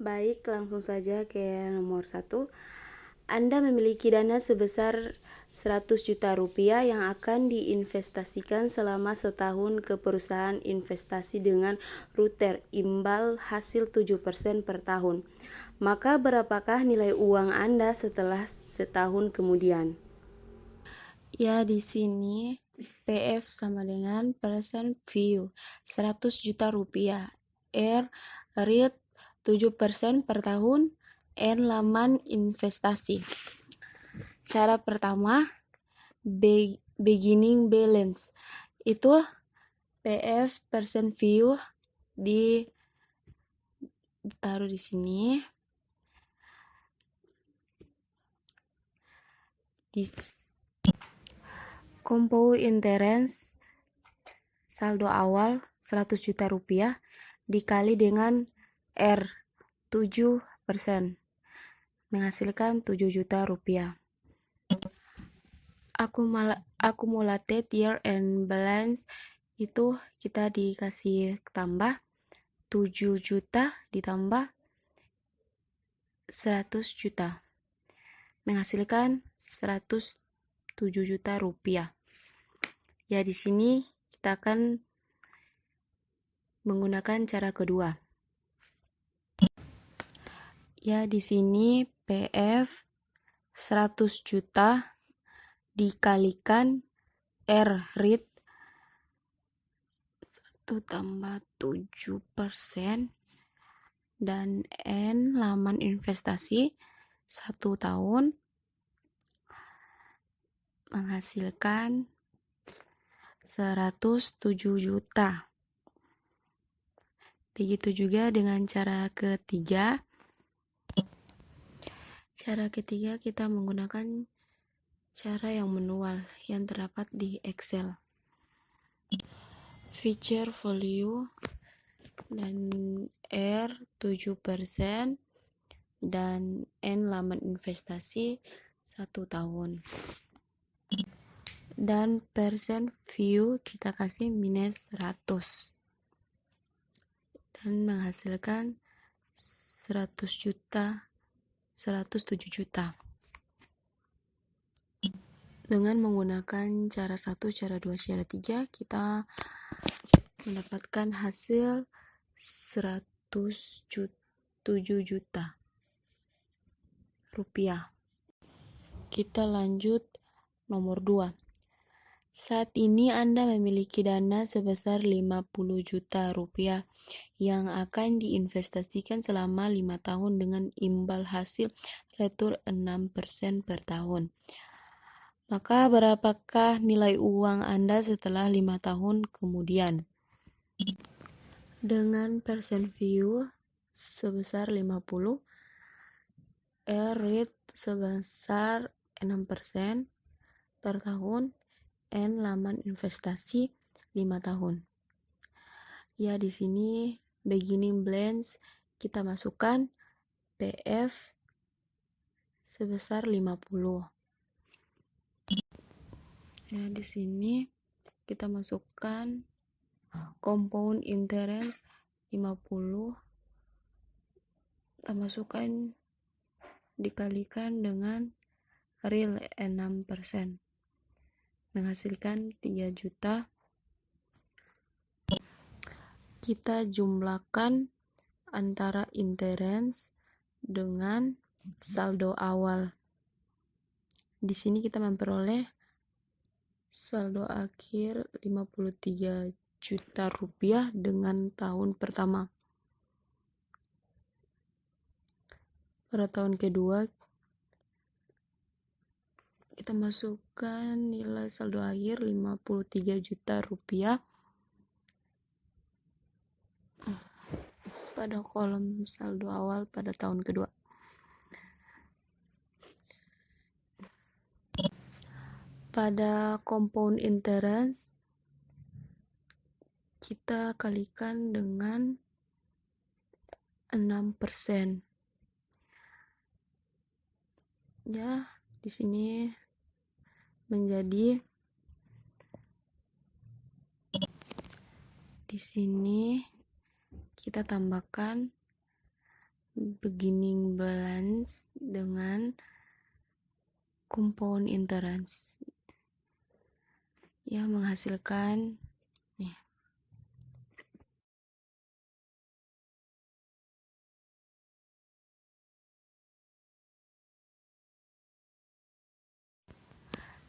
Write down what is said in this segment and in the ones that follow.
Baik, langsung saja ke nomor 1. Anda memiliki dana sebesar 100 juta rupiah yang akan diinvestasikan selama setahun ke perusahaan investasi dengan rute imbal hasil 7% per tahun. Maka berapakah nilai uang Anda setelah setahun kemudian? Ya, di sini PF sama dengan persen view 100 juta rupiah. R rate 7% per tahun. N laman investasi. Cara pertama, beginning balance. Itu PF persen view ditaruh di sini. Di compound interest saldo awal 100 juta rupiah dikali dengan R 7% menghasilkan 7 juta rupiah. Accumulated year end balance itu kita dikasih tambah 7 juta ditambah 100 juta menghasilkan 107 juta rupiah. Ya, di sini kita akan menggunakan cara kedua. Ya, di sini PF 100 juta dikalikan R rate 1 tambah 7% dan N laman investasi 1 tahun menghasilkan 107 juta. Begitu juga dengan cara ketiga. Cara ketiga kita menggunakan cara yang manual yang terdapat di Excel. Feature value dan R 7% dan N laman investasi 1 tahun. Dan persen view kita kasih minus 100 dan menghasilkan 107 juta. Dengan menggunakan cara 1, cara 2, cara 3 kita mendapatkan hasil 107 juta rupiah. Kita lanjut nomor 2. Saat ini Anda memiliki dana sebesar 50 juta rupiah yang akan diinvestasikan selama 5 tahun dengan imbal hasil retur 6% per tahun. Maka berapakah nilai uang Anda setelah 5 tahun kemudian? Dengan persen view sebesar 50, R rate sebesar 6% per tahun, N laman investasi 5 tahun. Ya, di sini beginning balance kita masukkan PF sebesar 50. Ya, di sini kita masukkan compound interest 50. Kita masukkan dikalikan dengan real 6% menghasilkan 3 juta. Kita jumlahkan antara interest dengan saldo awal. Di sini kita memperoleh saldo akhir 53 juta rupiah dengan tahun pertama. Pada tahun kedua kita masukkan nilai saldo akhir 53 juta rupiah pada kolom saldo awal pada tahun kedua. Pada compound interest kita kalikan dengan 6%. Ya, di sini menjadi di sini kita tambahkan beginning balance dengan compound interest yang menghasilkan nih.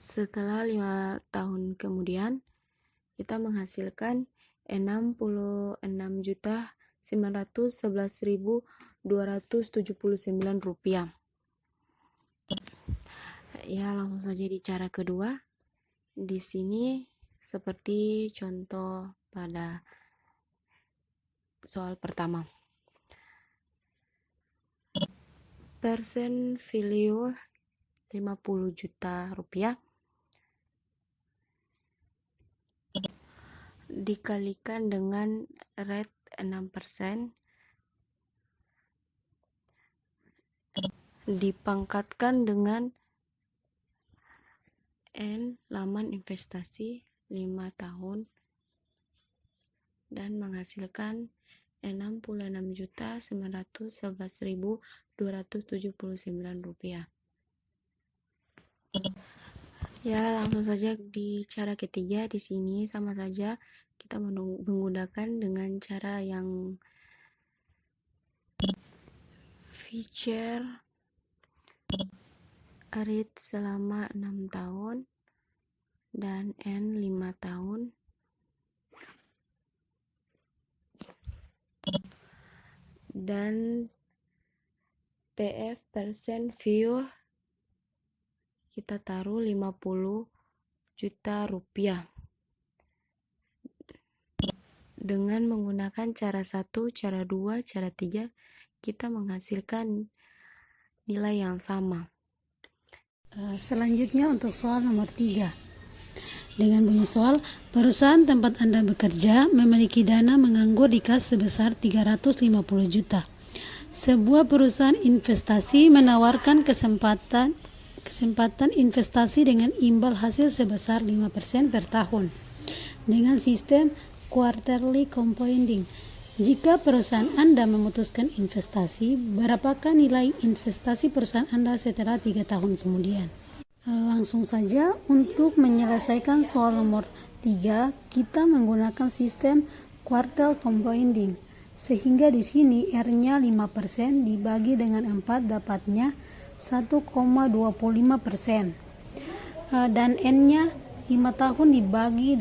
Setelah 5 tahun kemudian, kita menghasilkan 66.911.279 rupiah. Ya, langsung saja di cara kedua. Di sini seperti contoh pada soal pertama. Persen value 50 juta rupiah dikalikan dengan rate 6%, dipangkatkan dengan N laman investasi 5 tahun dan menghasilkan 66.911.279 rupiah. Ya, langsung saja di cara ketiga. Di sini sama saja kita menggunakan dengan cara yang feature rate selama 6 tahun dan N 5 tahun. Dan PF persen view kita taruh 50 juta rupiah. Dengan menggunakan cara 1, cara 2, cara 3, kita menghasilkan nilai yang sama. Selanjutnya untuk soal nomor 3. Dengan bunyi soal, perusahaan tempat Anda bekerja memiliki dana menganggur di kas sebesar 350 juta. Sebuah perusahaan investasi menawarkan kesempatan investasi dengan imbal hasil sebesar 5% per tahun dengan sistem quarterly compounding. Jika perusahaan Anda memutuskan investasi, berapakah nilai investasi perusahaan Anda setelah 3 tahun kemudian? Langsung saja, untuk menyelesaikan soal nomor 3, kita menggunakan sistem quartile compounding. Sehingga di sini R-nya 5% dibagi dengan 4 dapatnya 1,25%. Dan N-nya 5 tahun dibagi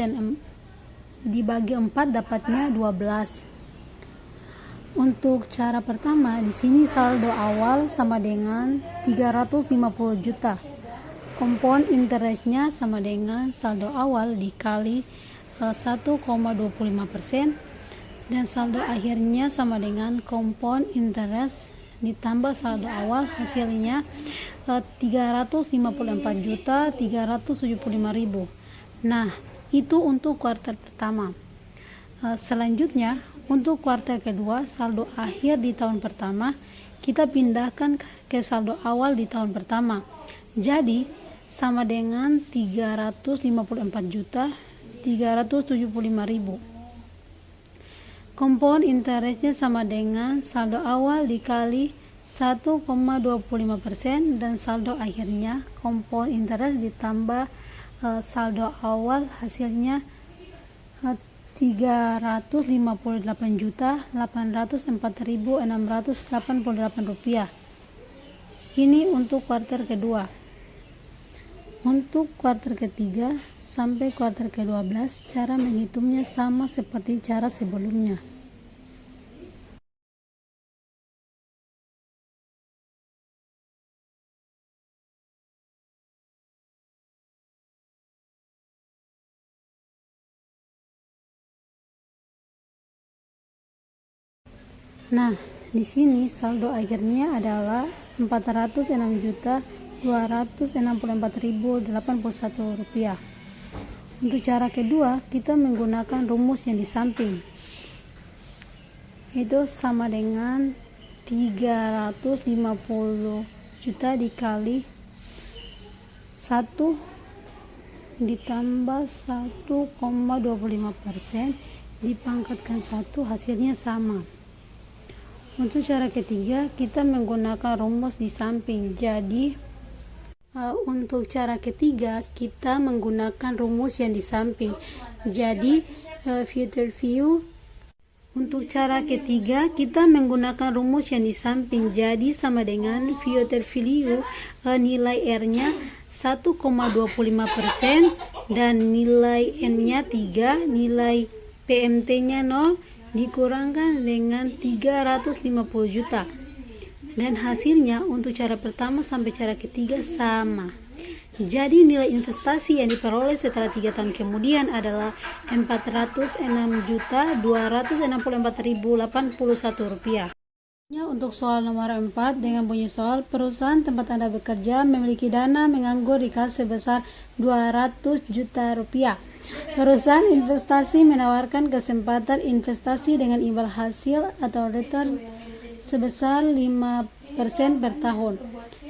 4 dapatnya 12. Untuk cara pertama, di sini saldo awal sama dengan 350 juta. Compound interestnya sama dengan saldo awal dikali 1,25% dan saldo akhirnya sama dengan compound interest ditambah saldo awal, hasilnya 354.375.000. Nah, itu untuk kuartal pertama. Selanjutnya, untuk kuartal kedua, saldo akhir di tahun pertama kita pindahkan ke saldo awal di tahun pertama. Jadi, sama dengan 354.375.000. Compound interestnya sama dengan saldo awal dikali 1,25% dan saldo akhirnya compound interest ditambah saldo awal, hasilnya 358.804.688 rupiah. Ini untuk kuartal kedua. Untuk kuartal ketiga sampai kuartal ke-12, cara menghitungnya sama seperti cara sebelumnya. Nah, di sini saldo akhirnya adalah 406.264.081 rupiah. Untuk cara kedua, kita menggunakan rumus yang di samping. Itu sama dengan 350 juta dikali 1 ditambah 1,25% dipangkatkan 1, hasilnya sama. Untuk cara ketiga, kita menggunakan rumus di samping. Jadi, untuk cara ketiga, kita menggunakan rumus yang di samping. Jadi, future view. Untuk cara ketiga, kita menggunakan rumus yang di samping. Jadi, sama dengan future value, nilai R-nya 1,25% dan nilai N-nya 3, nilai PMT-nya 0, dikurangkan dengan 350 juta. Dan hasilnya untuk cara pertama sampai cara ketiga sama. Jadi nilai investasi yang diperoleh setelah 3 tahun kemudian adalah Rp406.264.081. Untuk soal nomor 4 dengan bunyi soal, perusahaan tempat Anda bekerja memiliki dana menganggur di kas sebesar Rp200 juta. Perusahaan investasi menawarkan kesempatan investasi dengan imbal hasil atau return sebesar 5% per tahun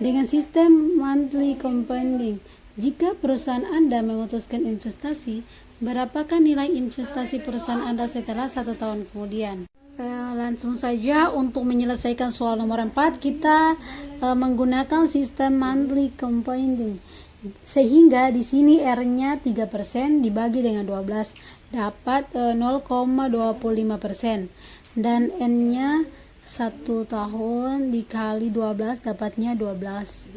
dengan sistem monthly compounding. Jika perusahaan Anda memutuskan investasi, berapakah nilai investasi perusahaan Anda setelah 1 tahun kemudian? Langsung saja untuk menyelesaikan soal nomor 4, kita menggunakan sistem monthly compounding. Sehingga di sini R-nya 3% dibagi dengan 12 dapat 0,25% dan N-nya 1 tahun dikali 12 dapatnya 12.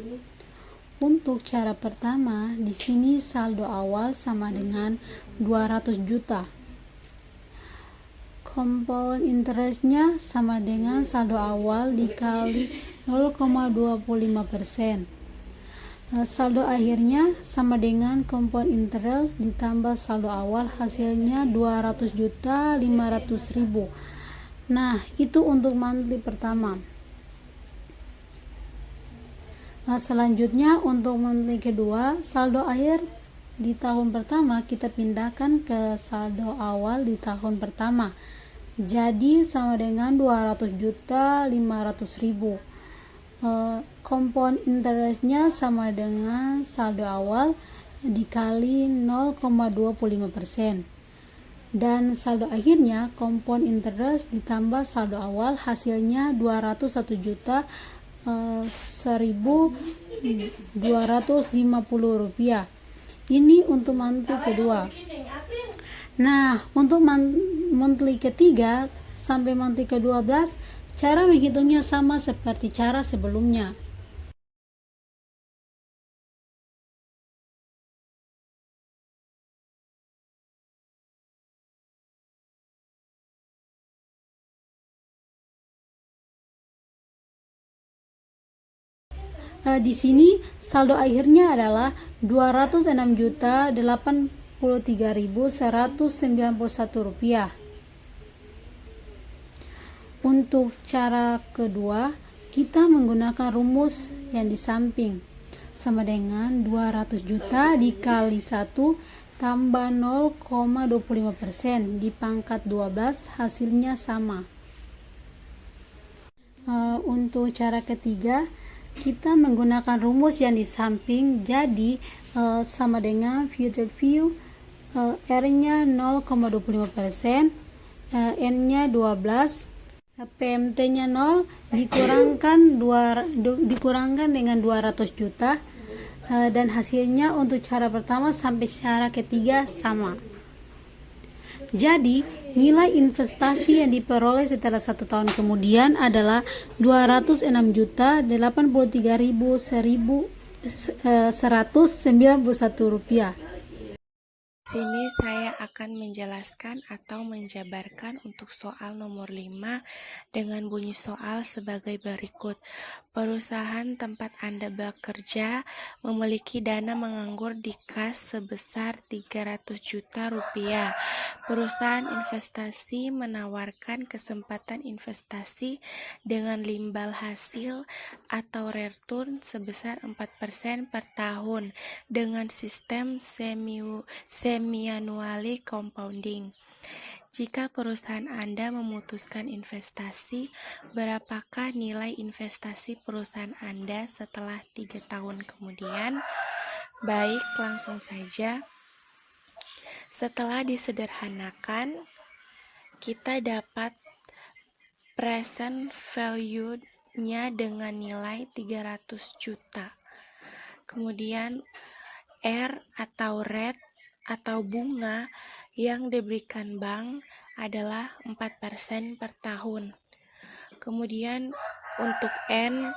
Untuk cara pertama, di sini saldo awal sama dengan 200 juta. Compound interestnya sama dengan saldo awal dikali 0,25%. Saldo akhirnya sama dengan compound interest ditambah saldo awal, hasilnya 200.500.000. Nah, itu untuk monthly pertama. Selanjutnya untuk monthly kedua, saldo akhir di tahun pertama kita pindahkan ke saldo awal di tahun pertama. Jadi sama dengan 200.500.000. Compound interestnya sama dengan saldo awal dikali 0,25%. Dan saldo akhirnya compound interest ditambah saldo awal, hasilnya 201.150 rupiah. Ini untuk monthly kedua. Nah, untuk monthly ketiga sampai monthly ke-12, cara menghitungnya sama seperti cara sebelumnya. Di sini saldo akhirnya adalah Rp206.083.191. Untuk cara kedua, kita menggunakan rumus yang di samping sama dengan 200 juta dikali 1 tambah 0,25% dipangkat 12, hasilnya sama. Untuk cara ketiga, kita menggunakan rumus yang di samping, jadi sama dengan future view, R-nya 0,25%, N-nya 12, PMT-nya 0, dikurangkan dengan 200 juta, dan hasilnya untuk cara pertama sampai cara ketiga sama. Jadi nilai investasi yang diperoleh setelah 1 tahun kemudian adalah Rp206.083.191. Sini saya akan menjelaskan atau menjabarkan untuk soal nomor 5 dengan bunyi soal sebagai berikut. Perusahaan tempat Anda bekerja memiliki dana menganggur di kas sebesar Rp300 juta. Perusahaan investasi menawarkan kesempatan investasi dengan imbal hasil atau return sebesar 4% per tahun dengan sistem semi-annually compounding. Jika perusahaan Anda memutuskan investasi, berapakah nilai investasi perusahaan Anda setelah 3 tahun kemudian? Baik, langsung saja. Setelah disederhanakan, kita dapat present value-nya dengan nilai 300 juta. Kemudian R atau rate atau bunga yang diberikan bank adalah 4% per tahun. Kemudian untuk N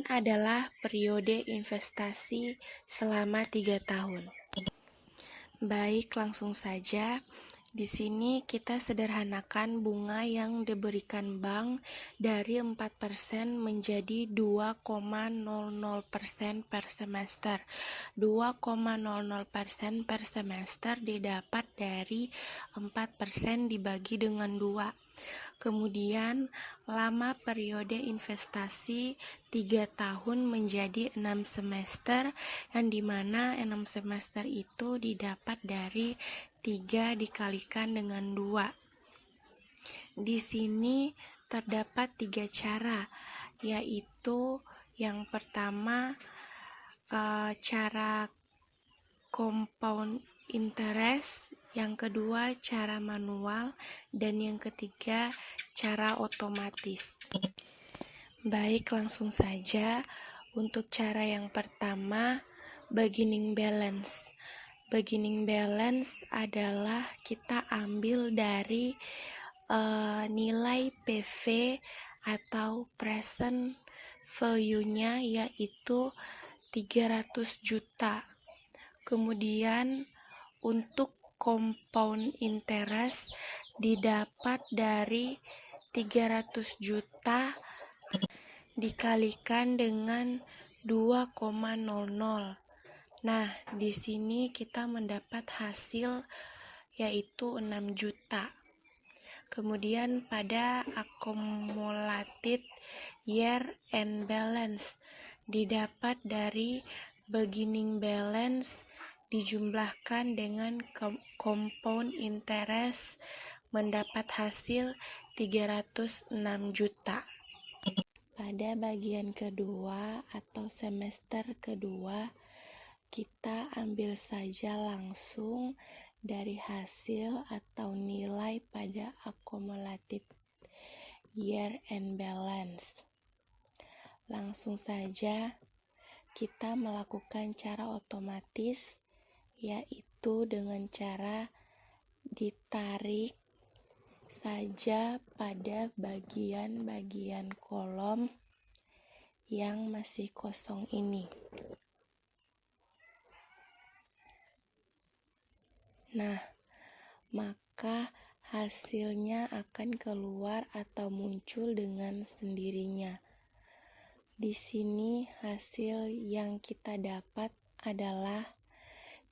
adalah periode investasi selama 3 tahun. Baik, langsung saja. Di sini kita sederhanakan bunga yang diberikan bank dari 4% menjadi 2,00% per semester. 2,00% per semester didapat dari 4% dibagi dengan 2. Kemudian lama periode investasi 3 tahun menjadi 6 semester, yang dimana 6 semester itu didapat dari 3 dikalikan dengan 2. Di sini terdapat 3 cara, yaitu yang pertama cara compound interest, yang kedua cara manual, dan yang ketiga cara otomatis. Baik, langsung saja. Untuk cara yang pertama, beginning balance. Beginning balance adalah kita ambil dari nilai PV atau present value-nya, yaitu 300 juta. Kemudian untuk compound interest didapat dari 300 juta dikalikan dengan 2,00. Nah, di sini kita mendapat hasil yaitu 6 juta. Kemudian pada accumulated year end balance didapat dari beginning balance dijumlahkan dengan compound interest mendapat hasil 306 juta. Pada bagian kedua atau semester kedua, kita ambil saja langsung dari hasil atau nilai pada accumulated year end balance. Langsung saja kita melakukan cara otomatis, yaitu dengan cara ditarik saja pada bagian-bagian kolom yang masih kosong ini. Nah, maka hasilnya akan keluar atau muncul dengan sendirinya. Di sini hasil yang kita dapat adalah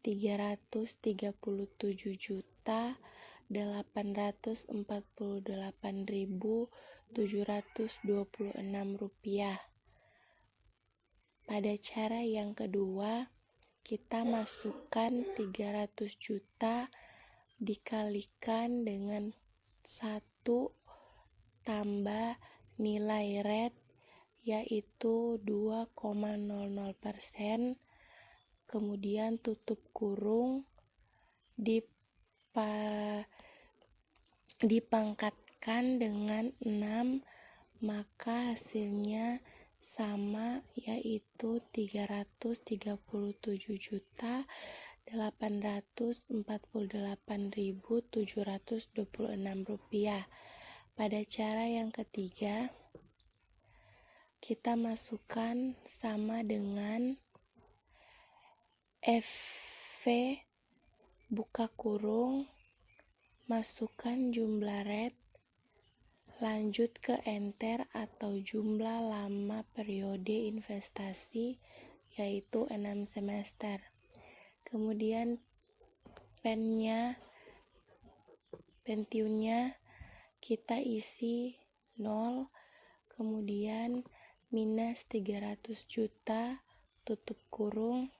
338.848.726 rupiah. Pada cara yang kedua, kita masukkan 300 juta dikalikan dengan 1 tambah nilai rate, yaitu 2,00%, kemudian tutup kurung, dipangkatkan dengan 6, maka hasilnya sama, yaitu 338.848.726 rupiah. Pada cara yang ketiga, kita masukkan sama dengan FV buka kurung, masukkan jumlah rate, lanjut ke enter atau jumlah lama periode investasi, yaitu 6 semester. Kemudian pensiunnya kita isi 0, kemudian minus 300 juta, tutup kurung.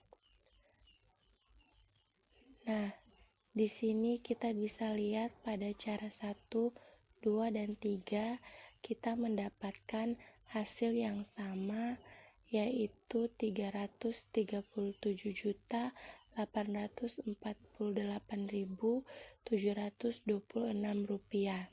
Nah, di sini kita bisa lihat pada cara 1, 2, dan 3 kita mendapatkan hasil yang sama, yaitu 337.848.726 rupiah.